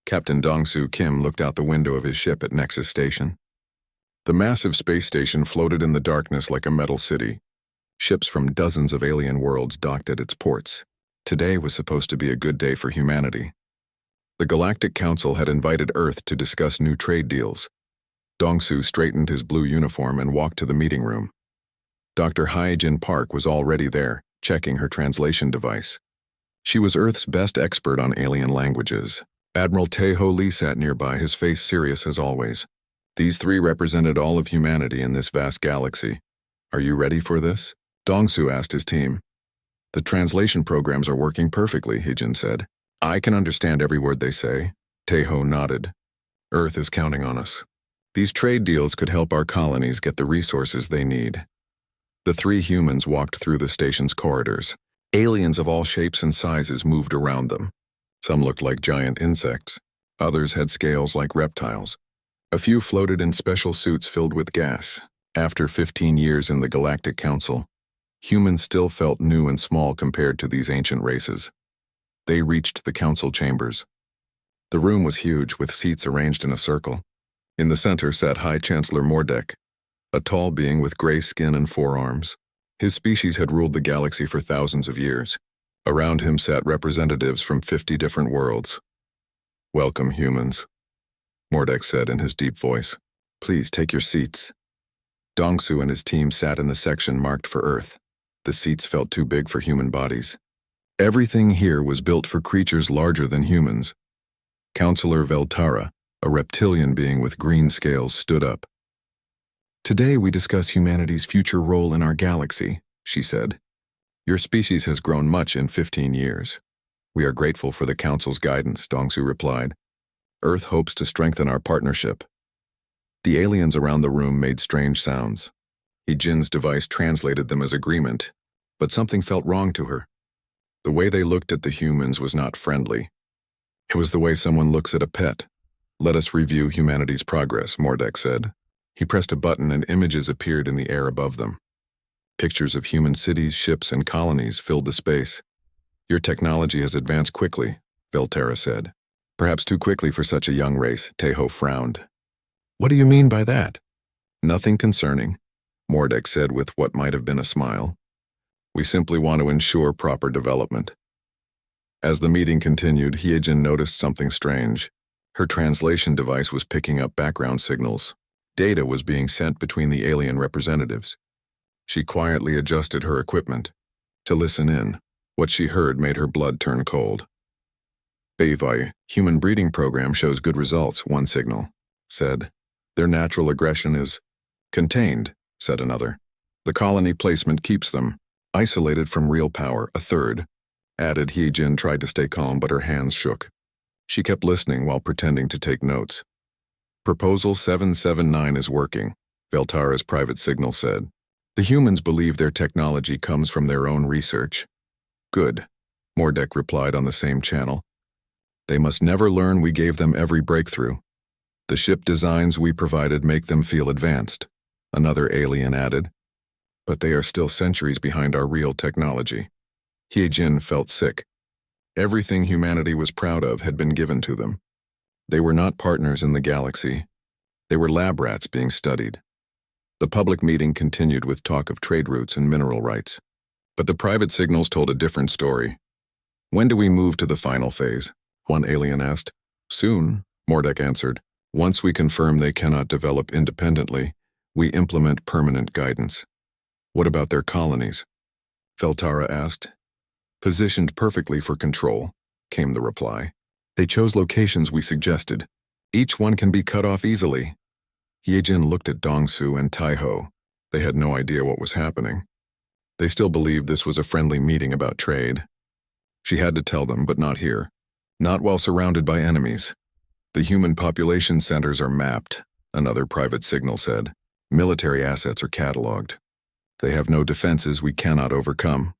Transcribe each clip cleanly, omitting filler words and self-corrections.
Captain Dong-Soo Kim looked out the window of his ship at Nexus Station. The massive space station floated in the darkness like a metal city. Ships from dozens of alien worlds docked at its ports. Today was supposed to be a good day for humanity. The Galactic Council had invited Earth to discuss new trade deals. Dong-Soo straightened his blue uniform and walked to the meeting room. Dr. Hyejin Park was already there, checking her translation device. She was Earth's best expert on alien languages. Admiral Tae-ho Lee sat nearby, his face serious as always. These three represented all of humanity in this vast galaxy. Are you ready for this? Dong-Soo asked his team. The translation programs are working perfectly, Hyejin said. I can understand every word they say. Tae-ho nodded. Earth is counting on us. These trade deals could help our colonies get the resources they need. The three humans walked through the station's corridors. Aliens of all shapes and sizes moved around them. Some looked like giant insects. Others had scales like reptiles. A few floated in special suits filled with gas. After 15 years in the Galactic Council, humans still felt new and small compared to these ancient races. They reached the council chambers. The room was huge, with seats arranged in a circle. In the center sat High Chancellor Mordek, a tall being with gray skin and 4 arms. His species had ruled the galaxy for thousands of years. Around him sat representatives from 50 different worlds. Welcome, humans, Mordek said in his deep voice. Please take your seats. Dong-Soo and his team sat in the section marked for Earth. The seats felt too big for human bodies. Everything here was built for creatures larger than humans. Counselor Veltara, a reptilian being with green scales, stood up. Today we discuss humanity's future role in our galaxy, she said. Your species has grown much in 15 years. We are grateful for the Council's guidance, Dong-Soo replied. Earth hopes to strengthen our partnership. The aliens around the room made strange sounds. Hyejin's device translated them as agreement, but something felt wrong to her. The way they looked at the humans was not friendly. It was the way someone looks at a pet. Let us review humanity's progress, Mordek said. He pressed a button and images appeared in the air above them. Pictures of human cities, ships, and colonies filled the space. Your technology has advanced quickly, Veltara said. Perhaps too quickly for such a young race, Tae-ho frowned. What do you mean by that? Nothing concerning, Mordek said with what might have been a smile. We simply want to ensure proper development. As the meeting continued, Hyejin noticed something strange. Her translation device was picking up background signals. Data was being sent between the alien representatives. She quietly adjusted her equipment. To listen in, what she heard made her blood turn cold. HFY human breeding program shows good results, one signal said. Their natural aggression is contained, said another. The colony placement keeps them isolated from real power, a third added. Hyejin tried to stay calm, but her hands shook. She kept listening while pretending to take notes. Proposal 779 is working, Veltara's private signal said. The humans believe their technology comes from their own research. Good, Mordek replied on the same channel. They must never learn we gave them every breakthrough. The ship designs we provided make them feel advanced, another alien added. But they are still centuries behind our real technology. Hyejin felt sick. Everything humanity was proud of had been given to them. They were not partners in the galaxy. They were lab rats being studied. The public meeting continued with talk of trade routes and mineral rights. But the private signals told a different story. When do we move to the final phase? One alien asked. Soon, Mordek answered. Once we confirm they cannot develop independently, we implement permanent guidance. What about their colonies? Veltara asked. Positioned perfectly for control, came the reply. They chose locations we suggested. Each one can be cut off easily. Hyejin looked at Dong-Soo and Tae-ho. They had no idea what was happening. They still believed this was a friendly meeting about trade. She had to tell them, but not here. Not while surrounded by enemies. The human population centers are mapped, another private signal said. Military assets are cataloged. They have no defenses we cannot overcome.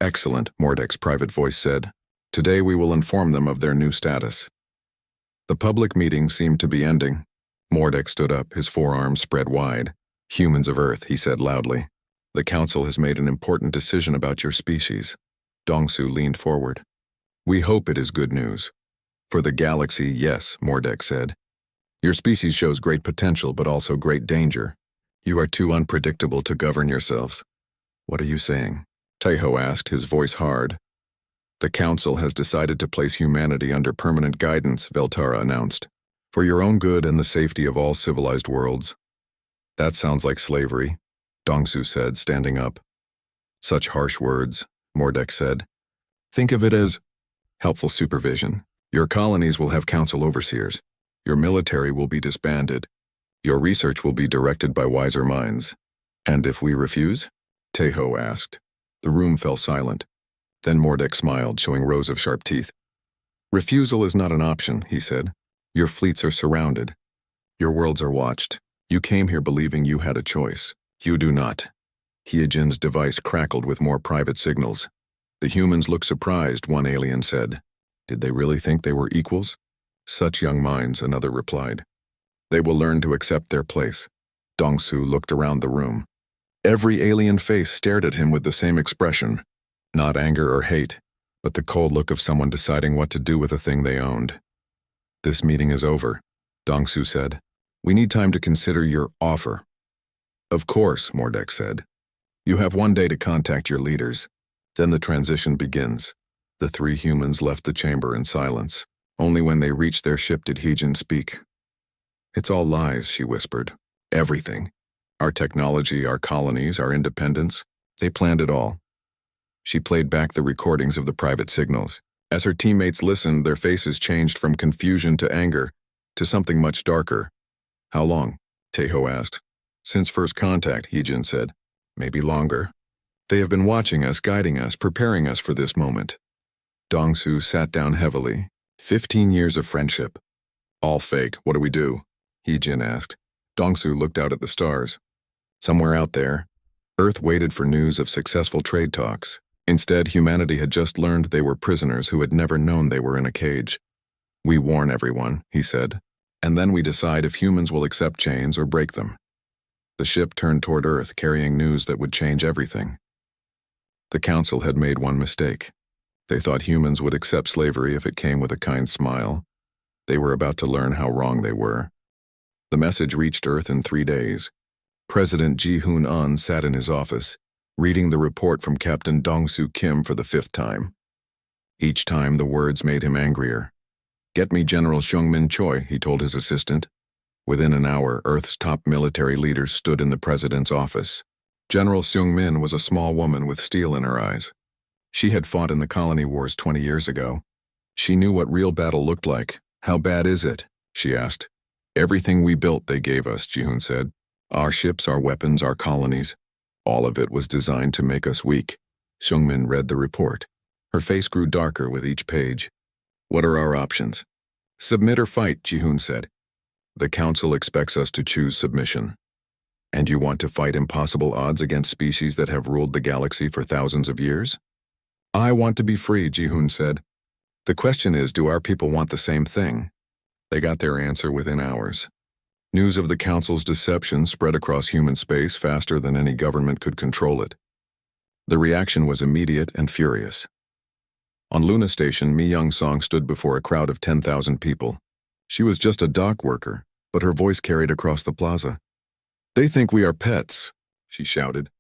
Excellent, Mordek's private voice said. Today we will inform them of their new status. The public meeting seemed to be ending. Mordek stood up, his forearms spread wide. Humans of Earth, he said loudly. The Council has made an important decision about your species. Dong-Soo leaned forward. We hope it is good news. For the galaxy, yes, Mordek said. Your species shows great potential but also great danger. You are too unpredictable to govern yourselves. What are you saying? Tejo asked, his voice hard. The Council has decided to place humanity under permanent guidance, Veltara announced, for your own good and the safety of all civilized worlds. That sounds like slavery, Dongsu said, standing up. Such harsh words, Mordek said. Think of it as helpful supervision. Your colonies will have council overseers. Your military will be disbanded. Your research will be directed by wiser minds. And if we refuse? Tejo asked. The room fell silent. Then Mordek smiled, showing rows of sharp teeth. Refusal is not an option, he said. Your fleets are surrounded. Your worlds are watched. You came here believing you had a choice. You do not. Hyejin's device crackled with more private signals. The humans looked surprised, one alien said. Did they really think they were equals? Such young minds, another replied. They will learn to accept their place. Dongsu looked around the room. Every alien face stared at him with the same expression. Not anger or hate, but the cold look of someone deciding what to do with a thing they owned. This meeting is over, Dongsu said. We need time to consider your offer. Of course, Mordek said. You have 1 day to contact your leaders. Then the transition begins. The 3 humans left the chamber in silence. Only when they reached their ship did Hyejin speak. It's all lies, she whispered. Everything. Our technology, our colonies, our independence. They planned it all. She played back the recordings of the private signals. As her teammates listened, their faces changed from confusion to anger, to something much darker. How long? Tejo asked. Since first contact, Hyejin said. Maybe longer. They have been watching us, guiding us, preparing us for this moment. Dongsu sat down heavily. 15 years of friendship. All fake. What do we do? Hyejin asked. Dongsu looked out at the stars. Somewhere out there, Earth waited for news of successful trade talks. Instead, humanity had just learned they were prisoners who had never known they were in a cage. We warn everyone, he said, and then we decide if humans will accept chains or break them. The ship turned toward Earth, carrying news that would change everything. The Council had made one mistake. They thought humans would accept slavery if it came with a kind smile. They were about to learn how wrong they were. The message reached Earth in 3 days. President Ji-Hoon-un sat in his office, reading the report from Captain Dongsu Kim for the 5th time. Each time the words made him angrier. Get me General Seungmin Choi, he told his assistant. Within an hour, Earth's top military leaders stood in the president's office. General Seungmin was a small woman with steel in her eyes. She had fought in the colony wars 20 years ago. She knew what real battle looked like. How bad is it? She asked. Everything we built they gave us, Ji-Hoon said. Our ships, our weapons, our colonies. All of it was designed to make us weak. Seungmin read the report. Her face grew darker with each page. What are our options? Submit or fight, Ji-Hoon said. The Council expects us to choose submission. And you want to fight impossible odds against species that have ruled the galaxy for thousands of years? I want to be free, Ji-Hoon said. The question is, do our people want the same thing? They got their answer within hours. News of the Council's deception spread across human space faster than any government could control it. The reaction was immediate and furious. On Luna Station, Mi Young-song stood before a crowd of 10,000 people. She was just a dock worker, but her voice carried across the plaza. They think we are pets, she shouted.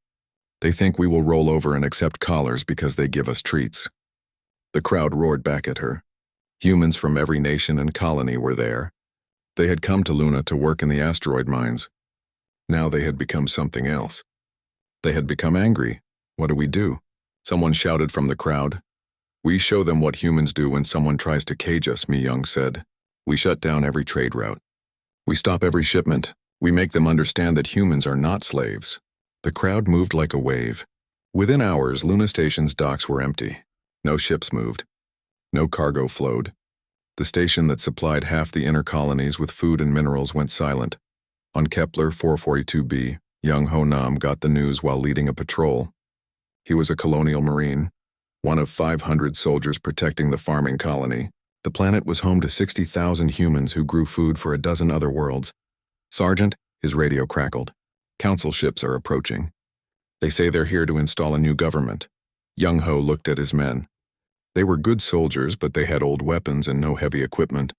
They think we will roll over and accept collars because they give us treats. The crowd roared back at her. Humans from every nation and colony were there. They had come to Luna to work in the asteroid mines. Now they had become something else. They had become angry. What do we do? Someone shouted from the crowd. We show them what humans do when someone tries to cage us, Mi Young said. We shut down every trade route. We stop every shipment. We make them understand that humans are not slaves. The crowd moved like a wave. Within hours, Luna Station's docks were empty. No ships moved. No cargo flowed. The station that supplied half the inner colonies with food and minerals went silent. On Kepler 442b, young Ho Nam got the news while leading a patrol. He was a colonial marine, one of 500 soldiers protecting the farming colony. The planet was home to 60,000 humans who grew food for a dozen other worlds. Sergeant, his radio crackled. Council ships are approaching. They say they're here to install a new government. Young Ho looked at his men. They were good soldiers, but they had old weapons and no heavy equipment.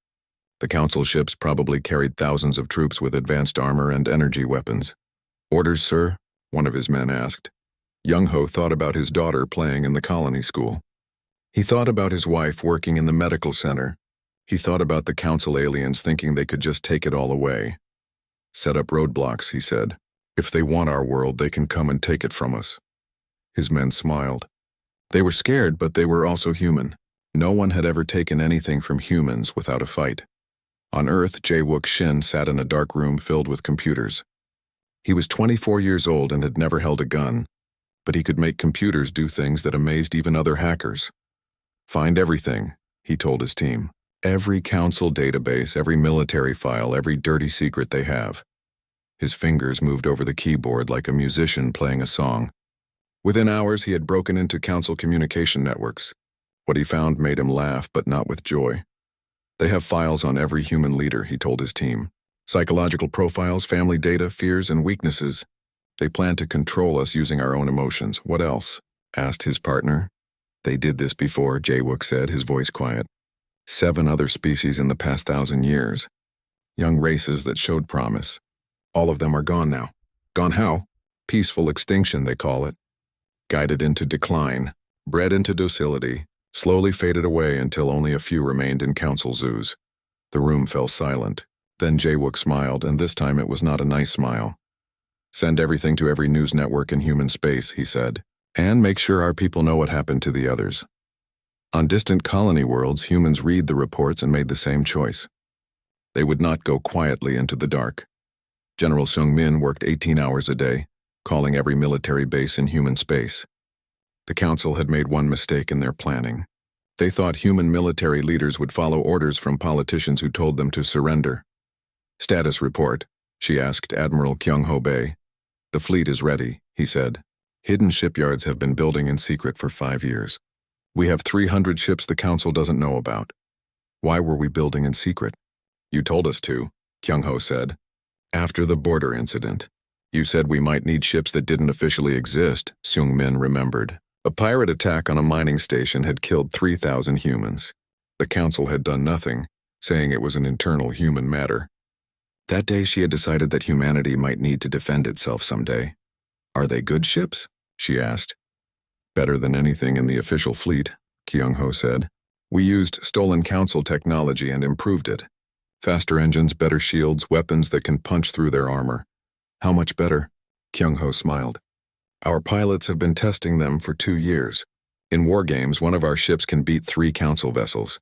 The Council ships probably carried thousands of troops with advanced armor and energy weapons. "Orders, sir?" one of his men asked. Young-ho thought about his daughter playing in the colony school. He thought about his wife working in the medical center. He thought about the Council aliens thinking they could just take it all away. "Set up roadblocks," he said. "If they want our world, they can come and take it from us." His men smiled. They were scared, but they were also human. No one had ever taken anything from humans without a fight. On Earth, Jae-wook Shin sat in a dark room filled with computers. He was 24 years old and had never held a gun, but he could make computers do things that amazed even other hackers. "Find everything," he told his team. "Every Council database, every military file, every dirty secret they have." His fingers moved over the keyboard like a musician playing a song. Within hours, he had broken into Council communication networks. What he found made him laugh, but not with joy. "They have files on every human leader," he told his team. "Psychological profiles, family data, fears, and weaknesses. They plan to control us using our own emotions. What else?" asked his partner. "They did this before," Jae-wook said, his voice quiet. 7 other species in the past 1,000 years. Young races that showed promise. All of them are gone now. Gone how? Peaceful extinction, they call it. Guided into decline, bred into docility, slowly faded away until only a few remained in Council zoos. The room fell silent. Then Jae-wook smiled, and this time it was not a nice smile. "Send everything to every news network in human space," he said, "and make sure our people know what happened to the others." On distant colony worlds, humans read the reports and made the same choice. They would not go quietly into the dark. General Seung-min worked 18 hours a day, calling every military base in human space. The Council had made one mistake in their planning. They thought human military leaders would follow orders from politicians who told them to surrender. "Status report," she asked Admiral Kyung-ho Bae. "The fleet is ready," he said. "Hidden shipyards have been building in secret for 5 years. We have 300 ships the Council doesn't know about." "Why were we building in secret?" "You told us to," Kyung-ho said. "After the border incident. You said we might need ships that didn't officially exist," Seung-min remembered. A pirate attack on a mining station had killed 3,000 humans. The Council had done nothing, saying it was an internal human matter. That day she had decided that humanity might need to defend itself someday. "Are they good ships?" she asked. "Better than anything in the official fleet," Kyung-ho said. "We used stolen Council technology and improved it. Faster engines, better shields, weapons that can punch through their armor." "How much better?" Kyung-ho smiled. "Our pilots have been testing them for 2 years. In war games, one of our ships can beat 3 Council vessels.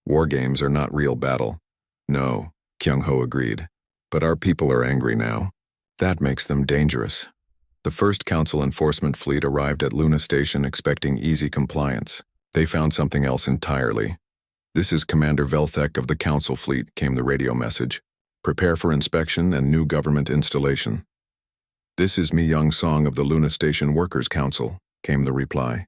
War games are not real battle." "No," Kyung-ho agreed. "But our people are angry now. That makes them dangerous." The first Council enforcement fleet arrived at Luna Station expecting easy compliance. They found something else entirely. "This is Commander Velthek of the Council fleet," came the radio message. "Prepare for inspection and new government installation." "This is Mi Young-song of the Luna Station Workers' Council," came the reply.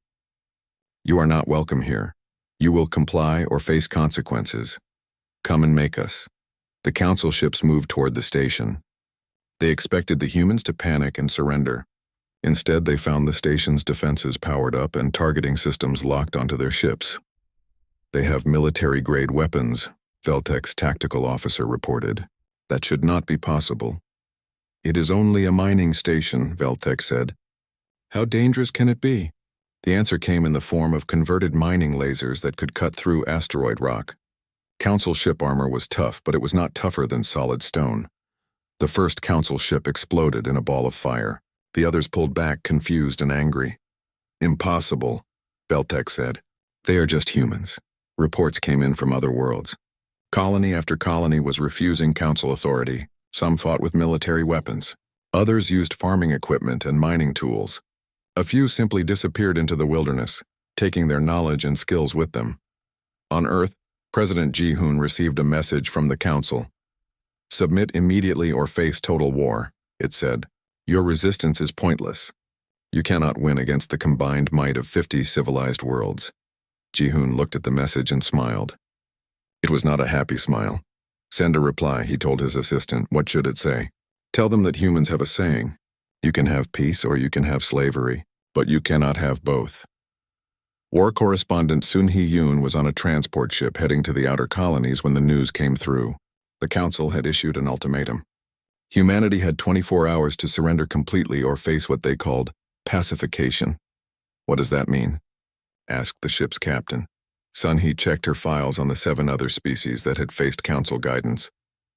"You are not welcome here. You will comply or face consequences. Come and make us." The Council ships moved toward the station. They expected the humans to panic and surrender. Instead, they found the station's defenses powered up and targeting systems locked onto their ships. "They have military-grade weapons," Veltek's tactical officer reported. "That should not be possible." "It is only a mining station," Veltek said. "How dangerous can it be?" The answer came in the form of converted mining lasers that could cut through asteroid rock. Council ship armor was tough, but it was not tougher than solid stone. The first Council ship exploded in a ball of fire. The others pulled back, confused and angry. "Impossible," Veltek said. "They are just humans." Reports came in from other worlds. Colony after colony was refusing Council authority. Some fought with military weapons. Others used farming equipment and mining tools. A few simply disappeared into the wilderness, taking their knowledge and skills with them. On Earth, President Ji-hoon received a message from the Council. "Submit immediately or face total war," it said. "Your resistance is pointless. You cannot win against the combined might of 50 civilized worlds." Ji-hoon looked at the message and smiled. It was not a happy smile. "Send a reply," he told his assistant. "What should it say?" "Tell them that humans have a saying. You can have peace or you can have slavery, but you cannot have both." War correspondent Sun Hee-yoon was on a transport ship heading to the outer colonies when the news came through. The council had issued an ultimatum. Humanity had 24 hours to surrender completely or face what they called pacification. "What does that mean?" asked the ship's captain. Sun Hee checked her files on the 7 other species that had faced council guidance.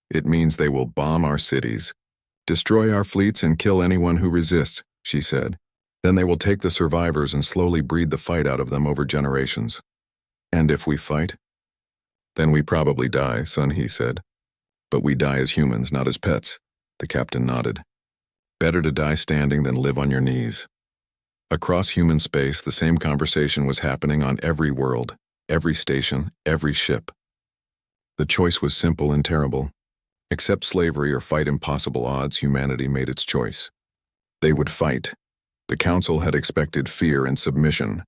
"It means they will bomb our cities, destroy our fleets and kill anyone who resists," she said. "Then they will take the survivors and slowly breed the fight out of them over generations." "And if we fight?" "Then we probably die," Sun Hee said. "But we die as humans, not as pets." The captain nodded. "Better to die standing than live on your knees." Across human space, the same conversation was happening on every world, every station, every ship. The choice was simple and terrible. Accept slavery or fight impossible odds, humanity made its choice. They would fight. The council had expected fear and submission.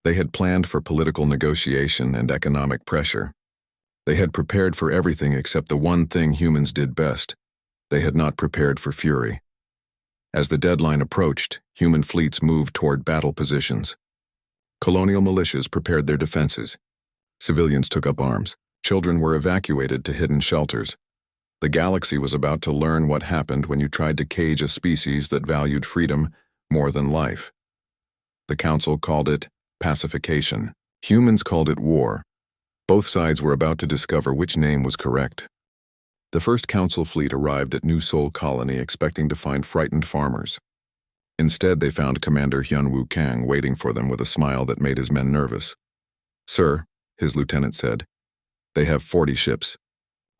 They had planned for political negotiation and economic pressure. They had prepared for everything except the one thing humans did best. They had not prepared for fury. As the deadline approached, human fleets moved toward battle positions. Colonial militias prepared their defenses. Civilians took up arms. Children were evacuated to hidden shelters. The galaxy was about to learn what happened when you tried to cage a species that valued freedom more than life. The council called it pacification. Humans called it war. Both sides were about to discover which name was correct. The first council fleet arrived at New Seoul Colony expecting to find frightened farmers. Instead, they found Commander Hyun-woo Kang waiting for them with a smile that made his men nervous. "Sir," his lieutenant said, "they have 40 ships.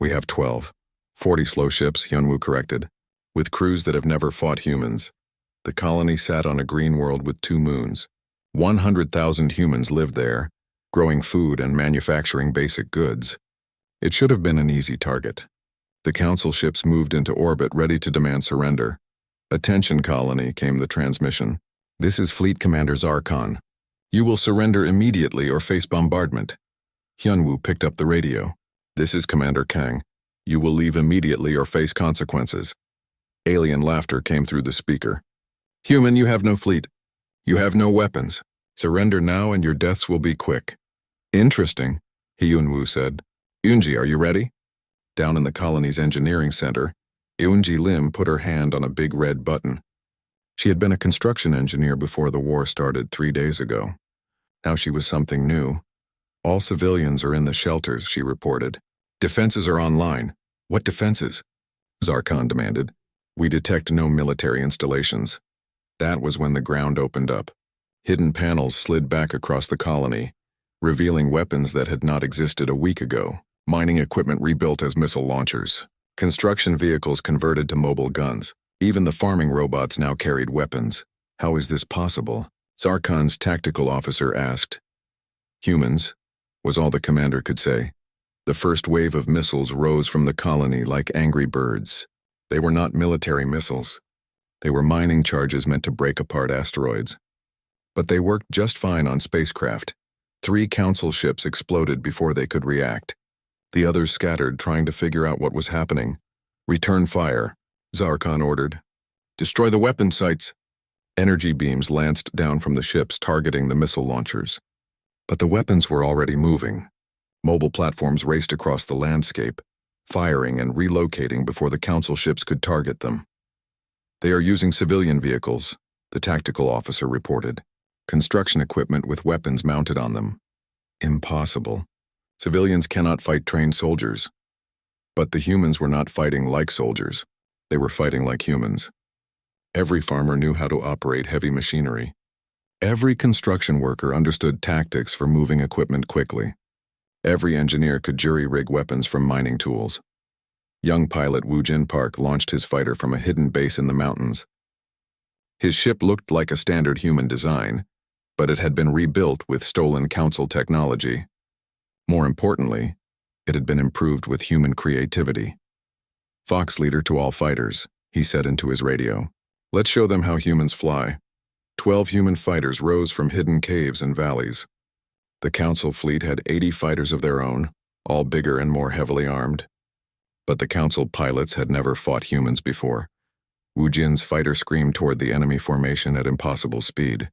We have 12. 40 slow ships," Hyun-woo corrected, "with crews that have never fought humans." The colony sat on a green world with 2 moons. 100,000 humans lived there, growing food and manufacturing basic goods. It should have been an easy target. The council ships moved into orbit ready to demand surrender. "Attention, colony," came the transmission. "This is Fleet Commander Zarkon. You will surrender immediately or face bombardment." Hyun-woo picked up the radio. "This is Commander Kang. You will leave immediately or face consequences." Alien laughter came through the speaker. "Human, you have no fleet. You have no weapons. Surrender now and your deaths will be quick." "Interesting," Hyun-woo said. "Eunji, are you ready?" Down in the colony's engineering center, Eunji Lim put her hand on a big red button. She had been a construction engineer before the war started 3 days ago. Now she was something new. "All civilians are in the shelters," she reported. "Defenses are online." "What defenses?" Zarkon demanded. "We detect no military installations." That was when the ground opened up. Hidden panels slid back across the colony, revealing weapons that had not existed a week ago. Mining equipment rebuilt as missile launchers. Construction vehicles converted to mobile guns. Even the farming robots now carried weapons. "How is this possible?" Zarkon's tactical officer asked. "Humans," was all the commander could say. The first wave of missiles rose from the colony like angry birds. They were not military missiles. They were mining charges meant to break apart asteroids. But they worked just fine on spacecraft. 3 council ships exploded before they could react. The others scattered, trying to figure out what was happening. "Return fire," Zarkon ordered. "Destroy the weapon sites." Energy beams lanced down from the ships, targeting the missile launchers. But the weapons were already moving. Mobile platforms raced across the landscape, firing and relocating before the council ships could target them. "They are using civilian vehicles," the tactical officer reported. "Construction equipment with weapons mounted on them." Impossible. Civilians cannot fight trained soldiers. But the humans were not fighting like soldiers. They were fighting like humans. Every farmer knew how to operate heavy machinery. Every construction worker understood tactics for moving equipment quickly. Every engineer could jury-rig weapons from mining tools. Young pilot Woo Jin Park launched his fighter from a hidden base in the mountains. His ship looked like a standard human design, but it had been rebuilt with stolen council technology. More importantly, it had been improved with human creativity. "Fox leader to all fighters," he said into his radio. "Let's show them how humans fly." 12 human fighters rose from hidden caves and valleys. The council fleet had 80 fighters of their own, all bigger and more heavily armed. But the council pilots had never fought humans before. Woo Jin's fighter screamed toward the enemy formation at impossible speed.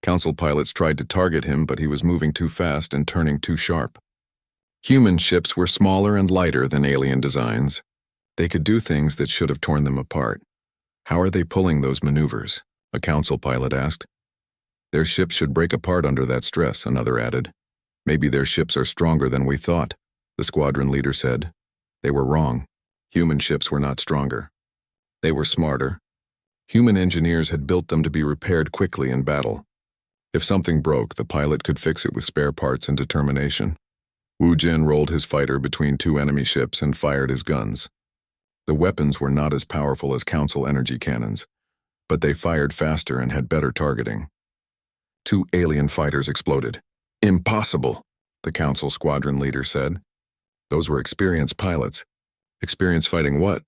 Council pilots tried to target him, but he was moving too fast and turning too sharp. Human ships were smaller and lighter than alien designs. They could do things that should have torn them apart. How are they pulling those maneuvers? A council pilot asked. Their ships should break apart under that stress, another added. Maybe their ships are stronger than we thought, the squadron leader said. They were wrong. Human ships were not stronger. They were smarter. Human engineers had built them to be repaired quickly in battle. If something broke, the pilot could fix it with spare parts and determination. Wu Jin rolled his fighter between two enemy ships and fired his guns. The weapons were not as powerful as Council energy cannons, but they fired faster and had better targeting. Two alien fighters exploded. Impossible, the Council squadron leader said. Those were experienced pilots. Experienced fighting what?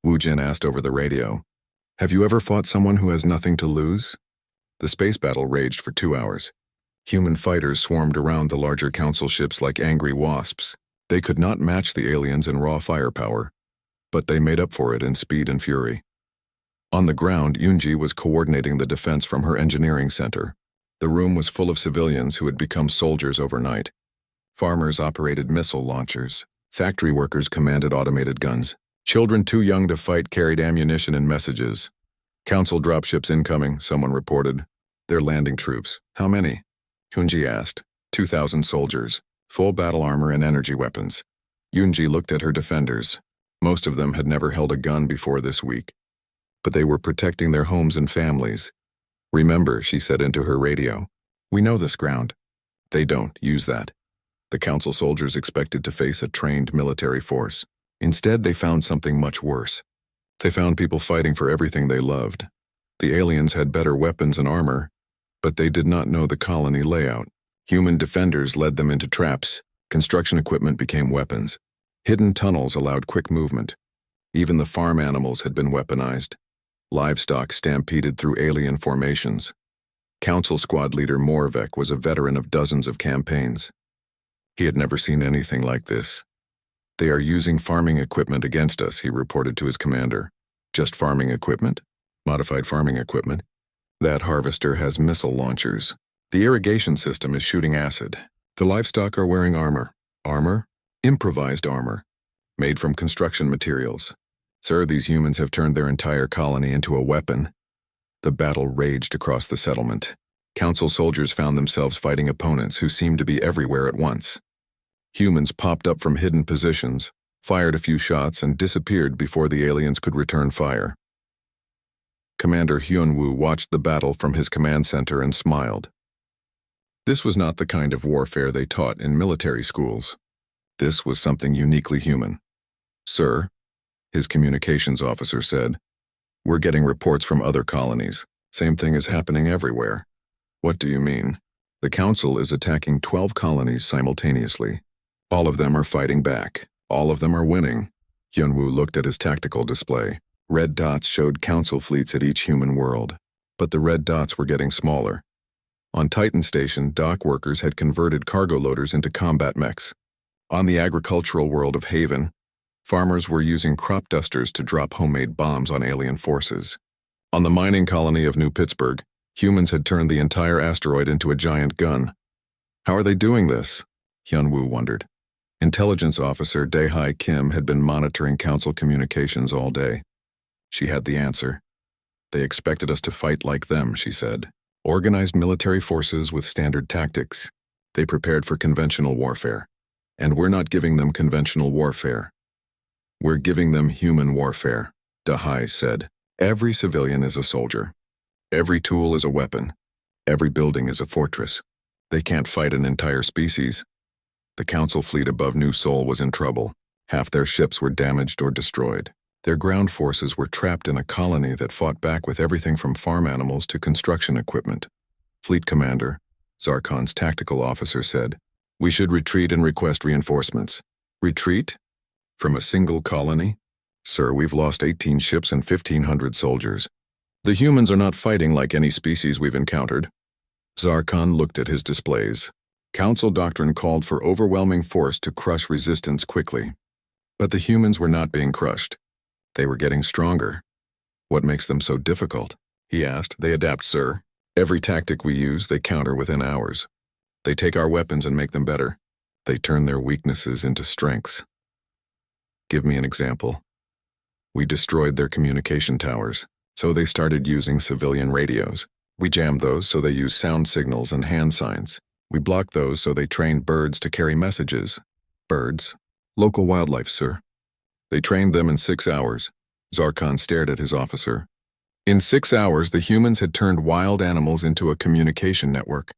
Wu Jin asked over the radio. Have you ever fought someone who has nothing to lose? The space battle raged for 2 hours. Human fighters swarmed around the larger Council ships like angry wasps. They could not match the aliens in raw firepower, but they made up for it in speed and fury. On the ground, Yunji was coordinating the defense from her engineering center. The room was full of civilians who had become soldiers overnight. Farmers operated missile launchers. Factory workers commanded automated guns. Children too young to fight carried ammunition and messages. Council dropships incoming, someone reported. They're landing troops. How many? Yunji asked. 2,000 soldiers. Full battle armor and energy weapons. Yunji looked at her defenders. Most of them had never held a gun before this week. But they were protecting their homes and families. Remember, she said into her radio, we know this ground. They don't use that. The Council soldiers expected to face a trained military force. Instead, they found something much worse. They found people fighting for everything they loved. The aliens had better weapons and armor, but they did not know the colony layout. Human defenders led them into traps. Construction equipment became weapons. Hidden tunnels allowed quick movement. Even the farm animals had been weaponized. Livestock stampeded through alien formations. Council squad leader Moravec was a veteran of dozens of campaigns. He had never seen anything like this. They are using farming equipment against us, he reported to his commander. Just farming equipment? Modified farming equipment? That harvester has missile launchers. The irrigation system is shooting acid. The livestock are wearing armor. Armor? Improvised armor. Made from construction materials. Sir, these humans have turned their entire colony into a weapon. The battle raged across the settlement. Council soldiers found themselves fighting opponents who seemed to be everywhere at once. Humans popped up from hidden positions, fired a few shots, and disappeared before the aliens could return fire. Commander Hyunwoo watched the battle from his command center and smiled. This was not the kind of warfare they taught in military schools. This was something uniquely human. Sir, his communications officer said, we're getting reports from other colonies. Same thing is happening everywhere. What do you mean? The Council is attacking 12 colonies simultaneously. All of them are fighting back. All of them are winning. Hyunwoo looked at his tactical display. Red dots showed Council fleets at each human world. But the red dots were getting smaller. On Titan Station, dock workers had converted cargo loaders into combat mechs. On the agricultural world of Haven, farmers were using crop dusters to drop homemade bombs on alien forces. On the mining colony of New Pittsburgh, humans had turned the entire asteroid into a giant gun. How are they doing this? Hyunwoo wondered. Intelligence officer Dae-hai Kim had been monitoring Council communications all day. She had the answer. They expected us to fight like them, she said. Organized military forces with standard tactics. They prepared for conventional warfare. And we're not giving them conventional warfare. We're giving them human warfare, Dae-hai said. Every civilian is a soldier. Every tool is a weapon. Every building is a fortress. They can't fight an entire species. The Council fleet above New Seoul was in trouble. Half their ships were damaged or destroyed. Their ground forces were trapped in a colony that fought back with everything from farm animals to construction equipment. Fleet Commander, Zarkon's tactical officer, said, we should retreat and request reinforcements. Retreat? From a single colony? Sir, we've lost 18 ships and 1,500 soldiers. The humans are not fighting like any species we've encountered. Zarkon looked at his displays. Council doctrine called for overwhelming force to crush resistance quickly. But the humans were not being crushed. They were getting stronger. What makes them so difficult? He asked. They adapt, sir. Every tactic we use, they counter within hours. They take our weapons and make them better. They turn their weaknesses into strengths. Give me an example. We destroyed their communication towers, so they started using civilian radios. We jammed those so they use sound signals and hand signs. We blocked those so they trained birds to carry messages. Birds? Local wildlife, sir. They trained them in 6 hours. Zarkon stared at his officer. In 6 hours, the humans had turned wild animals into a communication network.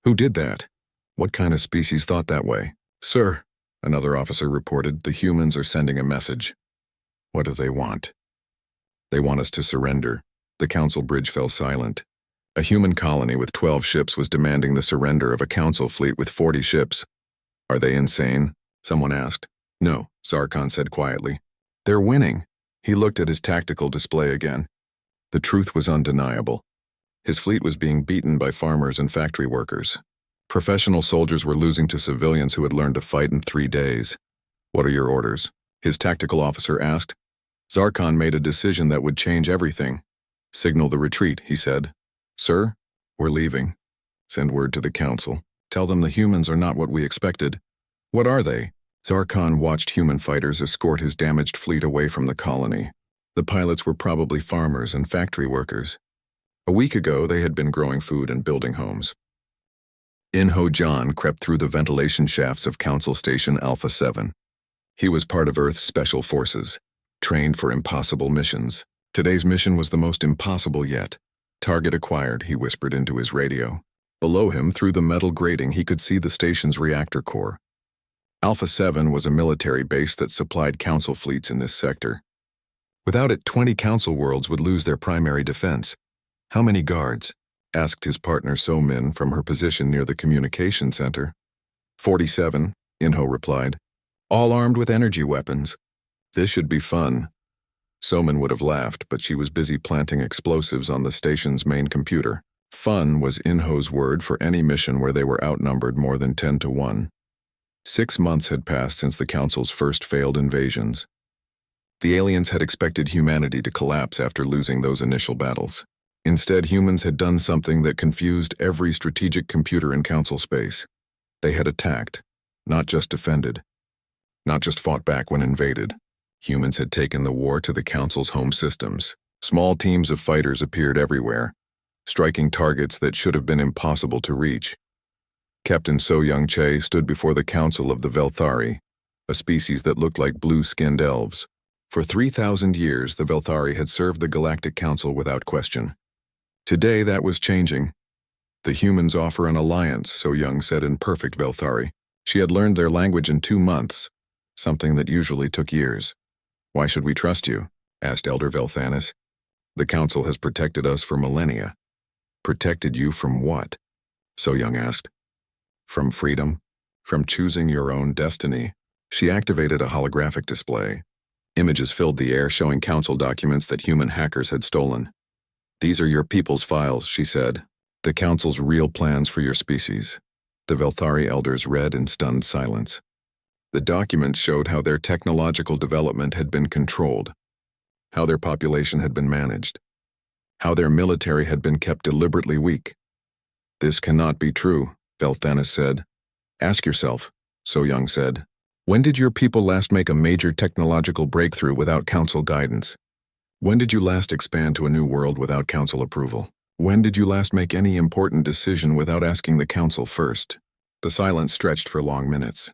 Who did that? What kind of species thought that way? Sir, another officer reported, the humans are sending a message. What do they want? They want us to surrender. The council bridge fell silent. A human colony with 12 ships was demanding the surrender of a council fleet with 40 ships. Are they insane? Someone asked. No, Zarkon said quietly. They're winning. He looked at his tactical display again. The truth was undeniable. His fleet was being beaten by farmers and factory workers. Professional soldiers were losing to civilians who had learned to fight in 3 days. What are your orders? His tactical officer asked. Zarkon made a decision that would change everything. Signal the retreat, he said. Sir, we're leaving. Send word to the council. Tell them the humans are not what we expected. What are they? Zarkon watched human fighters escort his damaged fleet away from the colony. The pilots were probably farmers and factory workers. A week ago, they had been growing food and building homes. Inho John crept through the ventilation shafts of Council Station Alpha 7. He was part of Earth's Special Forces, trained for impossible missions. Today's mission was the most impossible yet. Target acquired, he whispered into his radio. Below him, through the metal grating, he could see the station's reactor core. Alpha 7 was a military base that supplied council fleets in this sector. Without it, 20 council worlds would lose their primary defense. How many guards? Asked his partner So-Min from her position near the communication center. 47, Inho replied. All armed with energy weapons. This should be fun. So-Min would have laughed, but she was busy planting explosives on the station's main computer. Fun was Inho's word for any mission where they were outnumbered more than 10 to 1. 6 months had passed since the Council's first failed invasions. The aliens had expected humanity to collapse after losing those initial battles. Instead, humans had done something that confused every strategic computer in Council space. They had attacked, not just defended, not just fought back when invaded. Humans had taken the war to the Council's home systems. Small teams of fighters appeared everywhere, striking targets that should have been impossible to reach. Captain So Young-Che stood before the Council of the Velthari, a species that looked like blue-skinned elves. For 3,000 years, the Velthari had served the Galactic Council without question. Today, that was changing. The humans offer an alliance, So Young said in perfect Velthari. She had learned their language in 2 months, something that usually took years. Why should we trust you? Asked Elder Velthanis. The Council has protected us for millennia. Protected you from what? So Young asked. From freedom, from choosing your own destiny. She activated a holographic display. Images filled the air showing council documents that human hackers had stolen. These are your people's files, she said. The council's real plans for your species. The Velthari elders read in stunned silence. The documents showed how their technological development had been controlled, how their population had been managed, how their military had been kept deliberately weak. This cannot be true, Velthanis said. Ask yourself, So Young said. When did your people last make a major technological breakthrough without council guidance? When did you last expand to a new world without council approval? When did you last make any important decision without asking the council first? The silence stretched for long minutes.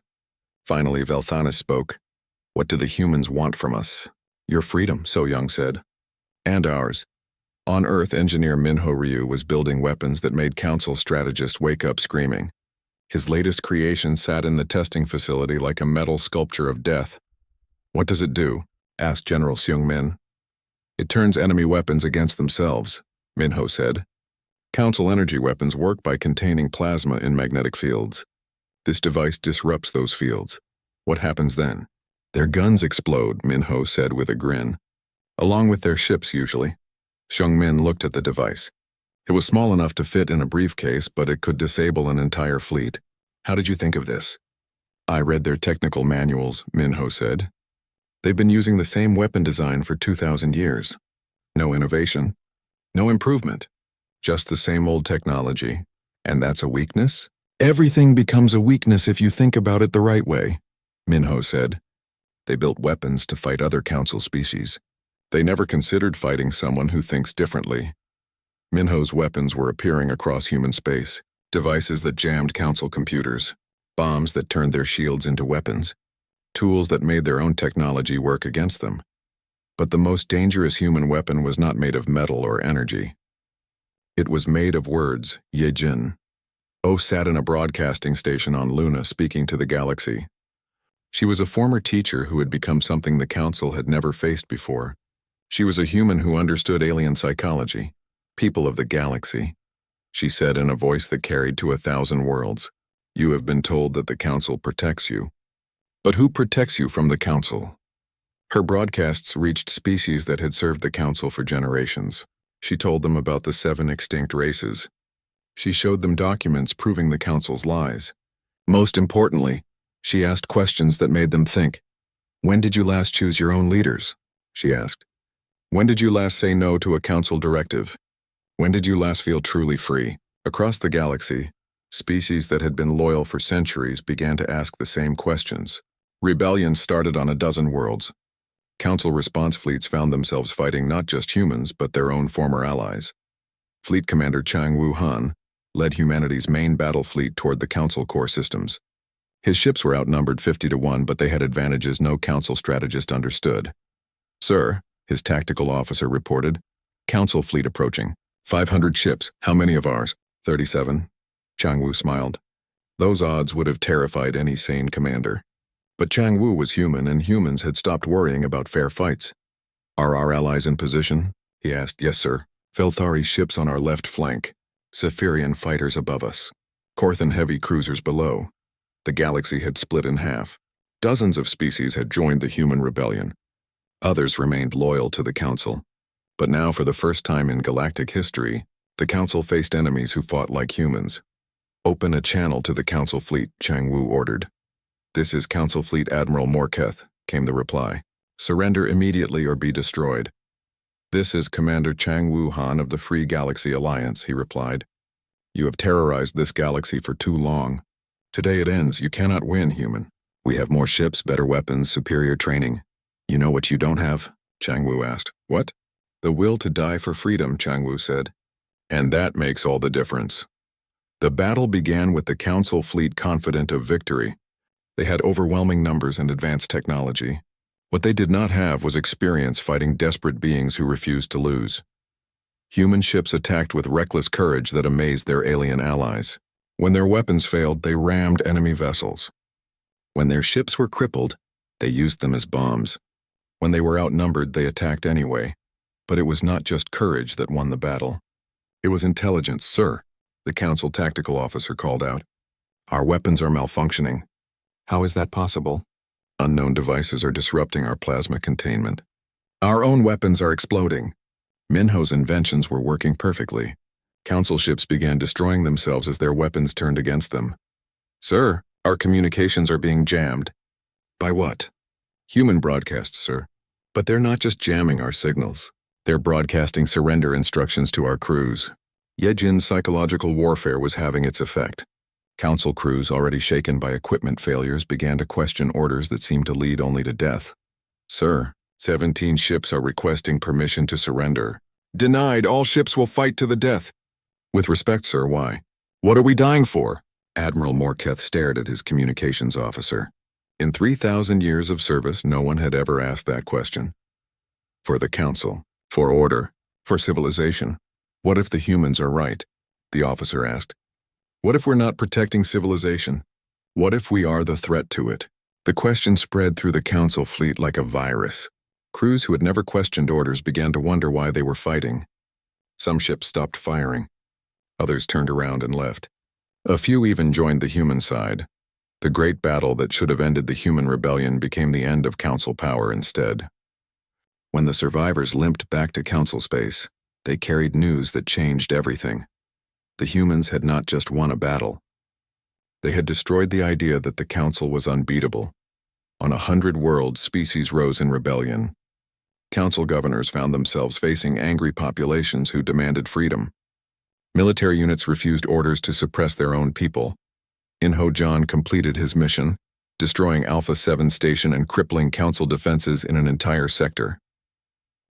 Finally, Velthanis spoke. What do the humans want from us? Your freedom, So Young said. And ours. On Earth, engineer Minho Ryu was building weapons that made council strategists wake up screaming. His latest creation sat in the testing facility like a metal sculpture of death. What does it do? Asked General Seung-min. It turns enemy weapons against themselves, Minho said. Council energy weapons work by containing plasma in magnetic fields. This device disrupts those fields. What happens then? Their guns explode, Minho said with a grin. Along with their ships, usually. Seung-min looked at the device. It was small enough to fit in a briefcase, but it could disable an entire fleet. How did you think of this? I read their technical manuals, Minho said. They've been using the same weapon design for 2,000 years. No innovation. No improvement. Just the same old technology. And that's a weakness? Everything becomes a weakness if you think about it the right way, Minho said. They built weapons to fight other council species. They never considered fighting someone who thinks differently. Minho's weapons were appearing across human space, devices that jammed council computers, bombs that turned their shields into weapons, tools that made their own technology work against them. But the most dangerous human weapon was not made of metal or energy. It was made of words, Yejin. O sat in a broadcasting station on Luna speaking to the galaxy. She was a former teacher who had become something the council had never faced before. She was a human who understood alien psychology, people of the galaxy. She said in a voice that carried to 1,000 worlds, "You have been told that the council protects you. But who protects you from the council?" Her broadcasts reached species that had served the council for generations. She told them about the 7 extinct races. She showed them documents proving the council's lies. Most importantly, she asked questions that made them think. "When did you last choose your own leaders?" she asked. "When did you last say no to a council directive? When did you last feel truly free?" Across the galaxy, species that had been loyal for centuries began to ask the same questions. Rebellions started on 12 worlds. Council response fleets found themselves fighting not just humans, but their own former allies. Fleet Commander Chang Wu-han led humanity's main battle fleet toward the Council core systems. His ships were outnumbered 50-1, but they had advantages no Council strategist understood. "Sir," his tactical officer reported, "Council fleet approaching. 500 ships. How many of ours?" 37. Chang Wu smiled. Those odds would have terrified any sane commander. But Chang Wu was human, and humans had stopped worrying about fair fights. "Are our allies in position?" he asked. "Yes, sir. Felthari ships on our left flank. Zephyrian fighters above us. Korthan heavy cruisers below." The galaxy had split in half. Dozens of species had joined the human rebellion. Others remained loyal to the Council. But now, for the first time in galactic history, the Council faced enemies who fought like humans. "Open a channel to the Council fleet," Chang Wu ordered. "This is Council Fleet Admiral Morketh," came the reply. "Surrender immediately or be destroyed." "This is Commander Chang Wu-han of the Free Galaxy Alliance," he replied. "You have terrorized this galaxy for too long. Today it ends. You cannot win, human. We have more ships, better weapons, superior training. You know what you don't have?" Chang Wu asked. "What?" "The will to die for freedom," Chang Wu said. "And that makes all the difference." The battle began with the Council fleet confident of victory. They had overwhelming numbers and advanced technology. What they did not have was experience fighting desperate beings who refused to lose. Human ships attacked with reckless courage that amazed their alien allies. When their weapons failed, they rammed enemy vessels. When their ships were crippled, they used them as bombs. When they were outnumbered, they attacked anyway. But it was not just courage that won the battle. It was intelligence. "Sir," the Council tactical officer called out. "Our weapons are malfunctioning." "How is that possible?" "Unknown devices are disrupting our plasma containment. Our own weapons are exploding." Minho's inventions were working perfectly. Council ships began destroying themselves as their weapons turned against them. "Sir, our communications are being jammed." "By what?" "Human broadcasts, sir. But they're not just jamming our signals. They're broadcasting surrender instructions to our crews." Yejin's psychological warfare was having its effect. Council crews, already shaken by equipment failures, began to question orders that seemed to lead only to death. "Sir, 17 ships are requesting permission to surrender." "Denied. All ships will fight to the death." "With respect, sir, why?" "What are we dying for?" Admiral Morketh stared at his communications officer. In 3,000 years of service, no one had ever asked that question. "For the Council. For order. For civilization. What if the humans are right?" the officer asked. "What if we're not protecting civilization? What if we are the threat to it?" The question spread through the Council fleet like a virus. Crews who had never questioned orders began to wonder why they were fighting. Some ships stopped firing. Others turned around and left. A few even joined the human side. The great battle that should have ended the human rebellion became the end of Council power instead. When the survivors limped back to Council space, they carried news that changed everything. The humans had not just won a battle. They had destroyed the idea that the Council was unbeatable. On 100 worlds, species rose in rebellion. Council governors found themselves facing angry populations who demanded freedom. Military units refused orders to suppress their own people. Inho John completed his mission, destroying Alpha 7 station and crippling Council defenses in an entire sector.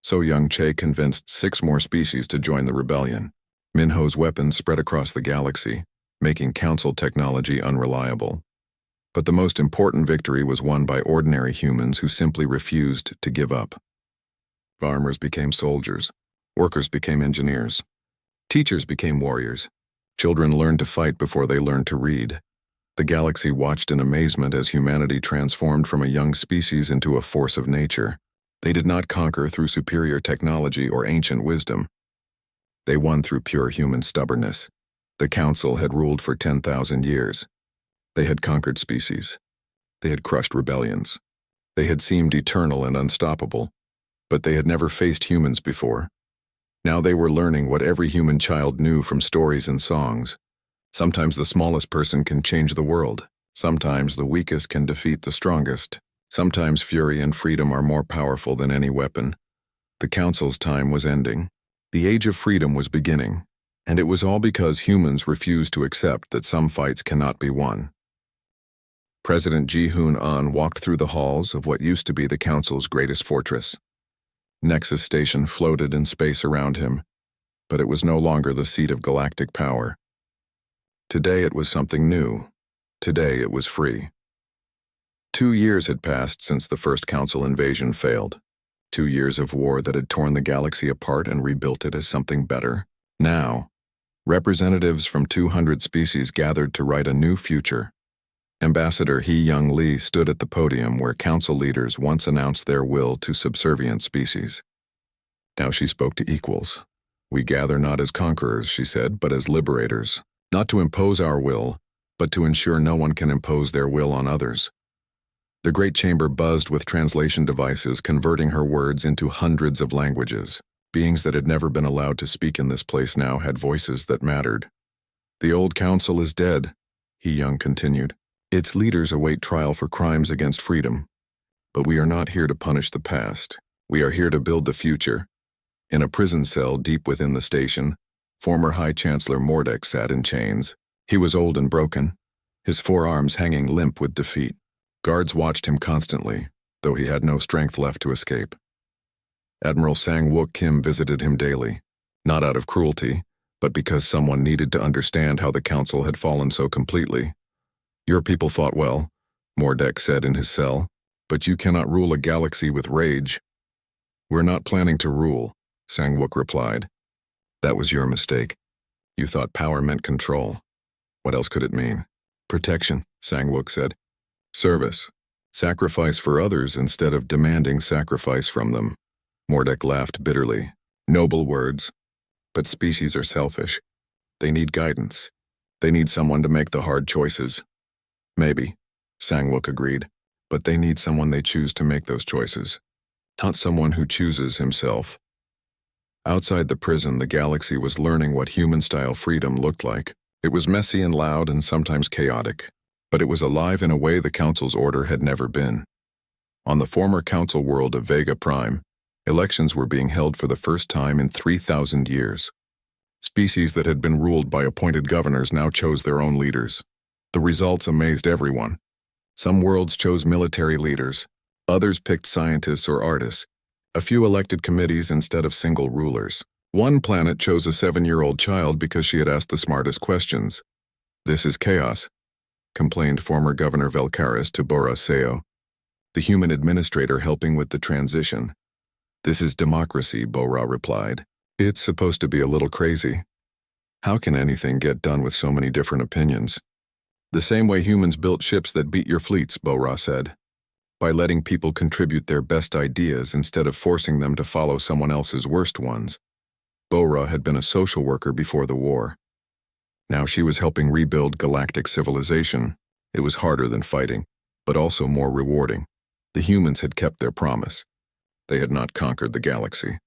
So Young Che convinced 6 more species to join the rebellion. Minho's weapons spread across the galaxy, making Council technology unreliable. But the most important victory was won by ordinary humans who simply refused to give up. Farmers became soldiers. Workers became engineers. Teachers became warriors. Children learned to fight before they learned to read. The galaxy watched in amazement as humanity transformed from a young species into a force of nature. They did not conquer through superior technology or ancient wisdom. They won through pure human stubbornness. The Council had ruled for 10,000 years. They had conquered species. They had crushed rebellions. They had seemed eternal and unstoppable, but they had never faced humans before. Now they were learning what every human child knew from stories and songs. Sometimes the smallest person can change the world. Sometimes the weakest can defeat the strongest. Sometimes fury and freedom are more powerful than any weapon. The Council's time was ending. The age of freedom was beginning, and it was all because humans refused to accept that some fights cannot be won. President Ji-Hoon An walked through the halls of what used to be the Council's greatest fortress. Nexus Station floated in space around him, but it was no longer the seat of galactic power. Today it was something new. Today it was free. 2 years had passed since the first Council invasion failed. 2 years of war that had torn the galaxy apart and rebuilt it as something better. Now, representatives from 200 species gathered to write a new future. Ambassador Hee-Young Lee stood at the podium where Council leaders once announced their will to subservient species. Now she spoke to equals. We gather not as conquerors, she said, but as liberators, not to impose our will, but to ensure no one can impose their will on others. The great chamber buzzed with translation devices, converting her words into hundreds of languages. Beings that had never been allowed to speak in this place now had voices that mattered. The old Council is dead, Hee-Young continued. Its leaders await trial for crimes against freedom. But we are not here to punish the past. We are here to build the future. In a prison cell deep within the station, former High Chancellor Mordek sat in chains. He was old and broken, his forearms hanging limp with defeat. Guards watched him constantly, though he had no strength left to escape. Admiral Sang-Wook Kim visited him daily, not out of cruelty, but because someone needed to understand how the Council had fallen so completely. Your people fought well, Mordek said in his cell, but you cannot rule a galaxy with rage. We're not planning to rule, Sang-Wook replied. That was your mistake. You thought power meant control. What else could it mean? Protection, Sang-Wook said. Service. Sacrifice for others instead of demanding sacrifice from them. Mordek laughed bitterly. Noble words. But species are selfish. They need guidance. They need someone to make the hard choices. Maybe, Sang-Wook agreed, but they need someone they choose to make those choices. Not someone who chooses himself. Outside the prison, the galaxy was learning what human-style freedom looked like. It was messy and loud and sometimes chaotic, but it was alive in a way the Council's order had never been. On the former Council world of Vega Prime, elections were being held for the first time in 3,000 years. Species that had been ruled by appointed governors now chose their own leaders. The results amazed everyone. Some worlds chose military leaders, others picked scientists or artists. A few elected committees instead of single rulers. One planet chose a 7-year-old child because she had asked the smartest questions. This is chaos, complained former Governor Velcaris to Bora Seo, the human administrator helping with the transition. This is democracy, Bora replied. It's supposed to be a little crazy. How can anything get done with so many different opinions? The same way humans built ships that beat your fleets, Bora said. By letting people contribute their best ideas instead of forcing them to follow someone else's worst ones. Bora had been a social worker before the war. Now she was helping rebuild galactic civilization. It was harder than fighting, but also more rewarding. The humans had kept their promise. They had not conquered the galaxy.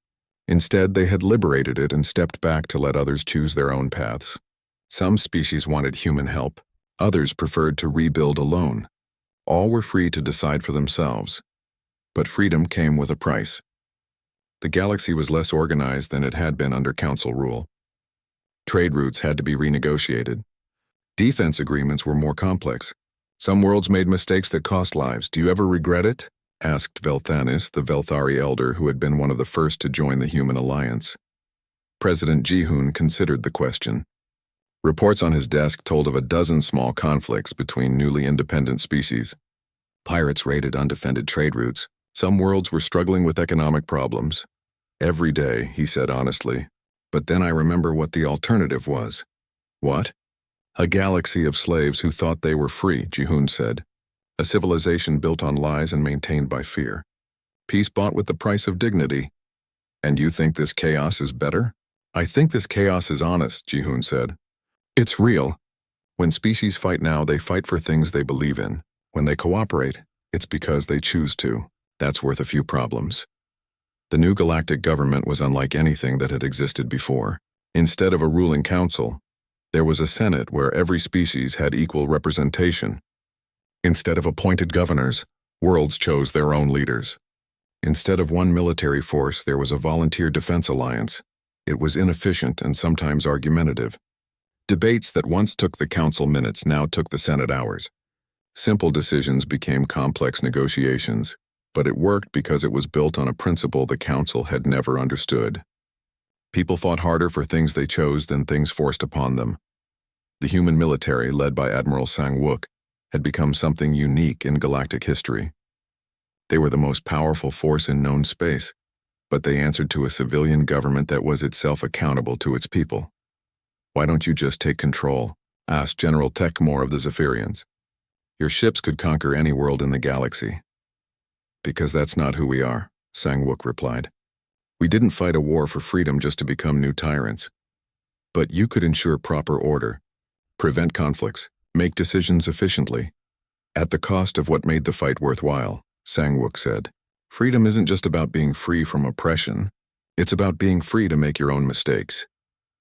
Instead, they had liberated it and stepped back to let others choose their own paths. Some species wanted human help. Others preferred to rebuild alone. All were free to decide for themselves. But freedom came with a price. The galaxy was less organized than it had been under Council rule. Trade routes had to be renegotiated. Defense agreements were more complex. Some worlds made mistakes that cost lives. Do you ever regret it? Asked Velthanis, the Velthari elder who had been one of the first to join the Human Alliance. President Jihoon considered the question. Reports on his desk told of a dozen small conflicts between newly independent species. Pirates raided undefended trade routes. Some worlds were struggling with economic problems. Every day, he said honestly. But then I remember what the alternative was. What? A galaxy of slaves who thought they were free, Jihoon said. A civilization built on lies and maintained by fear. Peace bought with the price of dignity. And you think this chaos is better? I think this chaos is honest, Jihoon said. It's real. When species fight now, they fight for things they believe in. When they cooperate, it's because they choose to. That's worth a few problems. The new galactic government was unlike anything that had existed before. Instead of a ruling council, there was a senate where every species had equal representation. Instead of appointed governors, worlds chose their own leaders. Instead of one military force, there was a volunteer defense alliance. It was inefficient and sometimes argumentative. Debates that once took the council minutes now took the Senate hours. Simple decisions became complex negotiations, but it worked because it was built on a principle the council had never understood. People fought harder for things they chose than things forced upon them. The human military, led by Admiral Sang-wook, had become something unique in galactic history. They were the most powerful force in known space, but they answered to a civilian government that was itself accountable to its people. Why don't you just take control? Asked General Tekmor of the Zephyrians. Your ships could conquer any world in the galaxy. Because that's not who we are, Sang-wook replied. We didn't fight a war for freedom just to become new tyrants. But you could ensure proper order, prevent conflicts, make decisions efficiently. At the cost of what made the fight worthwhile, Sang-wook said. Freedom isn't just about being free from oppression. It's about being free to make your own mistakes.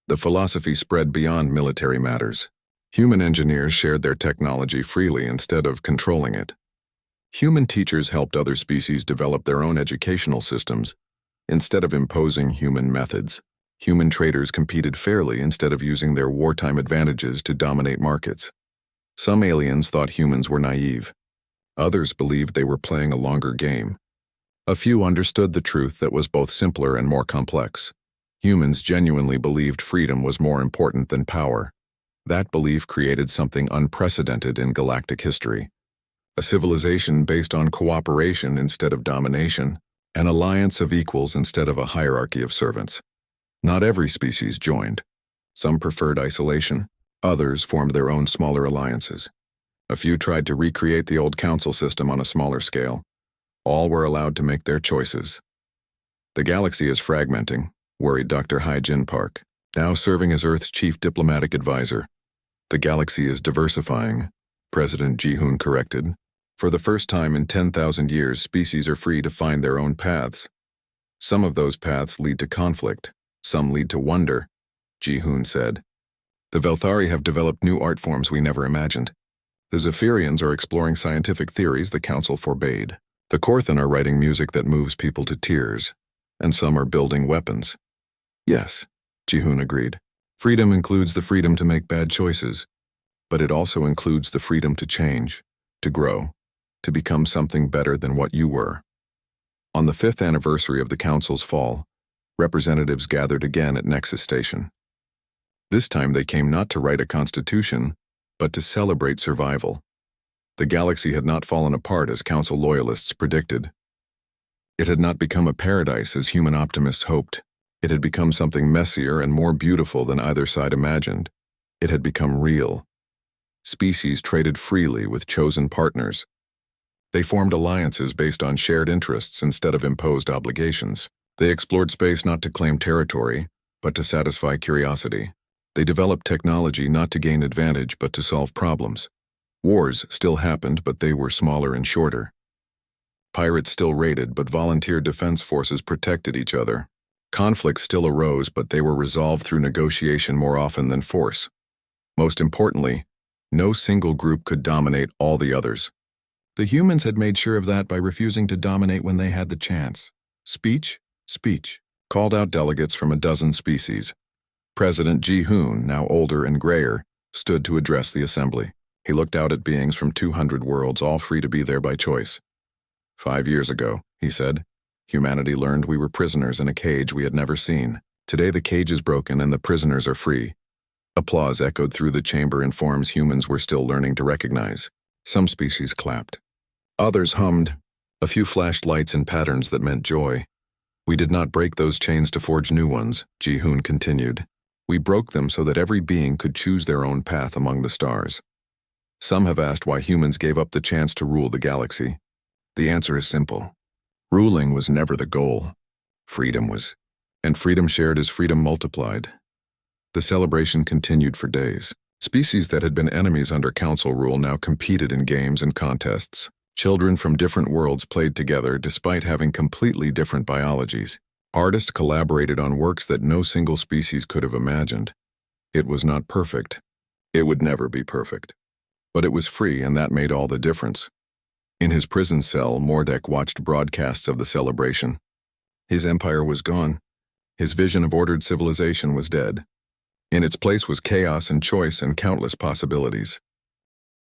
The philosophy spread beyond military matters. Human engineers shared their technology freely instead of controlling it. Human teachers helped other species develop their own educational systems instead of imposing human methods. Human traders competed fairly instead of using their wartime advantages to dominate markets. Some aliens thought humans were naive. Others believed they were playing a longer game. A few understood the truth that was both simpler and more complex. Humans genuinely believed freedom was more important than power. That belief created something unprecedented in galactic history. A civilization based on cooperation instead of domination, an alliance of equals instead of a hierarchy of servants. Not every species joined. Some preferred isolation, others formed their own smaller alliances. A few tried to recreate the old council system on a smaller scale. All were allowed to make their choices. The galaxy is fragmenting, worried Dr. Hai-Jin Park, now serving as Earth's chief diplomatic advisor. The galaxy is diversifying, President Jihoon corrected. For the first time in 10,000 years, species are free to find their own paths. Some of those paths lead to conflict, some lead to wonder, Jihoon said. The Velthari have developed new art forms we never imagined. The Zephyrians are exploring scientific theories the Council forbade. The Korthan are writing music that moves people to tears, and some are building weapons. Yes, Jihoon agreed. Freedom includes the freedom to make bad choices, but it also includes the freedom to change, to grow, to become something better than what you were. On the 5th anniversary of the Council's fall, representatives gathered again at Nexus Station. This time they came not to write a constitution, but to celebrate survival. The galaxy had not fallen apart as Council loyalists predicted. It had not become a paradise as human optimists hoped. It had become something messier and more beautiful than either side imagined. It had become real. Species traded freely with chosen partners. They formed alliances based on shared interests instead of imposed obligations. They explored space not to claim territory, but to satisfy curiosity. They developed technology not to gain advantage, but to solve problems. Wars still happened, but they were smaller and shorter. Pirates still raided, but volunteer defense forces protected each other. Conflicts still arose, but they were resolved through negotiation more often than force. Most importantly, no single group could dominate all the others. The humans had made sure of that by refusing to dominate when they had the chance. Speech, called out delegates from a dozen species. President Ji-hoon, now older and grayer, stood to address the assembly. He looked out at beings from 200 worlds, all free to be there by choice. 5 years ago, he said, humanity learned we were prisoners in a cage we had never seen. Today the cage is broken and the prisoners are free. Applause echoed through the chamber in forms humans were still learning to recognize. Some species clapped. Others hummed. A few flashed lights in patterns that meant joy. We did not break those chains to forge new ones, Ji-hoon continued. We broke them so that every being could choose their own path among the stars. Some have asked why humans gave up the chance to rule the galaxy. The answer is simple. Ruling was never the goal. Freedom was. And freedom shared is freedom multiplied. The celebration continued for days. Species that had been enemies under council rule now competed in games and contests. Children from different worlds played together despite having completely different biologies. Artists collaborated on works that no single species could have imagined. It was not perfect. It would never be perfect. But it was free, and that made all the difference. In his prison cell, Mordek watched broadcasts of the celebration. His empire was gone. His vision of ordered civilization was dead. In its place was chaos and choice and countless possibilities.